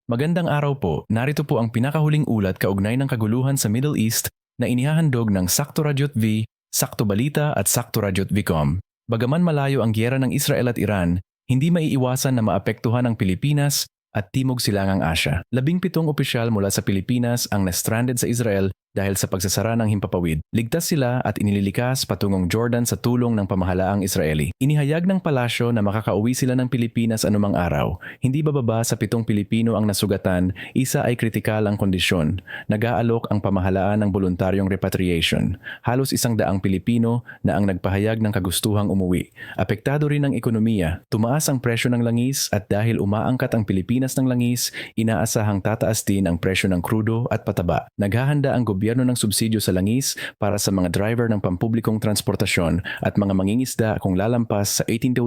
Magandang araw po, narito po ang pinakahuling ulat kaugnay ng kaguluhan sa Middle East na inihahandog ng Sakto Radyot V, Sakto Balita at Sakto Radyot Vcom. Bagaman malayo ang giyera ng Israel at Iran, hindi maiiwasan na maapektuhan ang Pilipinas at Timog Silangang Asya. 17 opisyal mula sa Pilipinas ang na-stranded sa Israel dahil sa pagsasara ng himpapawid. Ligtas sila at inililikas patungong Jordan sa tulong ng pamahalaang Israeli. Inihayag ng palasyo na makakauwi sila ng Pilipinas anumang araw. Hindi bababa sa 7 Pilipino ang nasugatan, isa ay kritikal ang kondisyon. Nag-aalok ang pamahalaan ng voluntaryong repatriation. Halos 100 Pilipino na ang nagpahayag ng kagustuhang umuwi. Apektado rin ang ekonomiya. Tumaas ang presyo ng langis at dahil umaangkat ang Pilipinas ng langis, inaasahang tataas din ang presyo ng krudo at pataba. Naghahanda ang gobyerno ng subsidyo sa langis para sa mga driver ng pampublikong transportasyon at mga mangingisda kung lalampas sa $18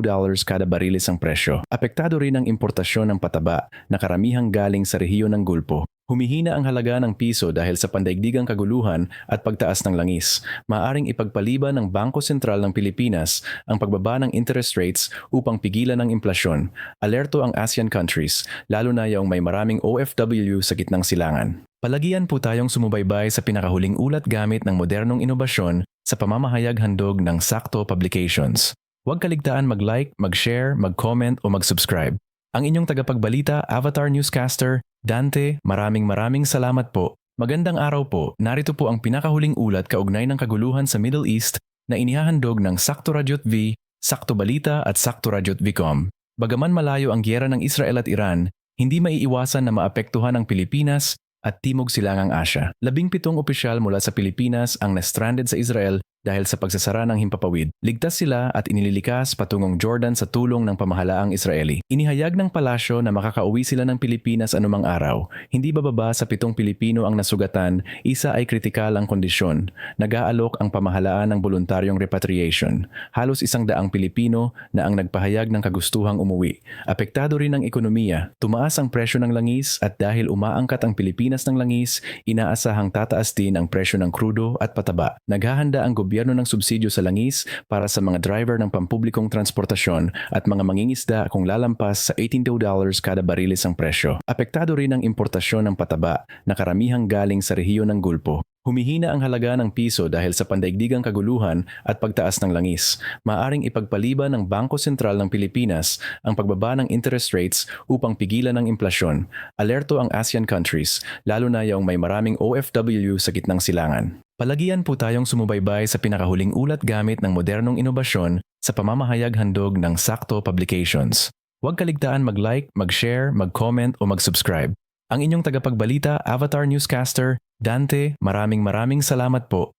kada bariles ang presyo. Apektado rin ang importasyon ng pataba na karamihang galing sa rehiyon ng Gulpo. Humihina ang halaga ng piso dahil sa pandaigdigang kaguluhan at pagtaas ng langis. Maaring ipagpaliban ng Bangko Sentral ng Pilipinas ang pagbaba ng interest rates upang pigilan ang implasyon. Alerto ang ASEAN countries, lalo na yung may maraming OFW sa gitnang silangan. Palagian po tayong sumubaybay sa pinakahuling ulat gamit ng modernong inobasyon sa pamamahayag handog ng Sakto Publications. Huwag kaligtaan mag-like, mag-share, mag-comment o mag-subscribe. Ang inyong tagapagbalita, Avatar Newscaster, Dante, maraming salamat po. Magandang araw po, narito po ang pinakahuling ulat kaugnay ng kaguluhan sa Middle East na inihahandog ng Sakto Radyot V, Sakto Balita at Sakto Radyot Vcom. Bagaman malayo ang giyera ng Israel at Iran, hindi maiiwasan na maapektuhan ang Pilipinas at Timog Silangang Asya. 17 opisyal mula sa Pilipinas ang na-stranded sa Israel dahil sa pagsasara ng himpapawid. Ligtas sila at inililikas patungong Jordan sa tulong ng pamahalaang Israeli. Inihayag ng palasyo na makakauwi sila ng Pilipinas anumang araw. Hindi bababa sa 7 Pilipino ang nasugatan, isa ay kritikal ang kondisyon. Nag-aalok ang pamahalaan ng voluntaryong repatriation. Halos 100 Pilipino na ang nagpahayag ng kagustuhang umuwi. Apektado rin ang ekonomiya. Tumaas ang presyo ng langis at dahil umaangkat ang Pilipinas ng langis, inaasahang tataas din ang presyo ng krudo at pataba. Naghahanda ang gobyerno ng subsidyo sa langis para sa mga driver ng pampublikong transportasyon at mga mangingisda kung lalampas sa $18 kada bariles ang presyo. Apektado rin ang importasyon ng pataba na karamihang galing sa rehiyon ng Gulpo. Humihina ang halaga ng piso dahil sa pandaigdigang kaguluhan at pagtaas ng langis. Maaring ipagpaliban ng Bangko Sentral ng Pilipinas ang pagbaba ng interest rates upang pigilan ang implasyon. Alerto ang ASEAN countries, lalo na yung may maraming OFW sa gitnang silangan. Palagian po tayong sumubaybay sa pinakahuling ulat gamit ng modernong inobasyon sa pamamahayag handog ng Sakto Publications. Huwag kaligtaan mag-like, mag-share, mag-comment o mag-subscribe. Ang inyong tagapagbalita, Avatar Newscaster, Dante, maraming salamat po.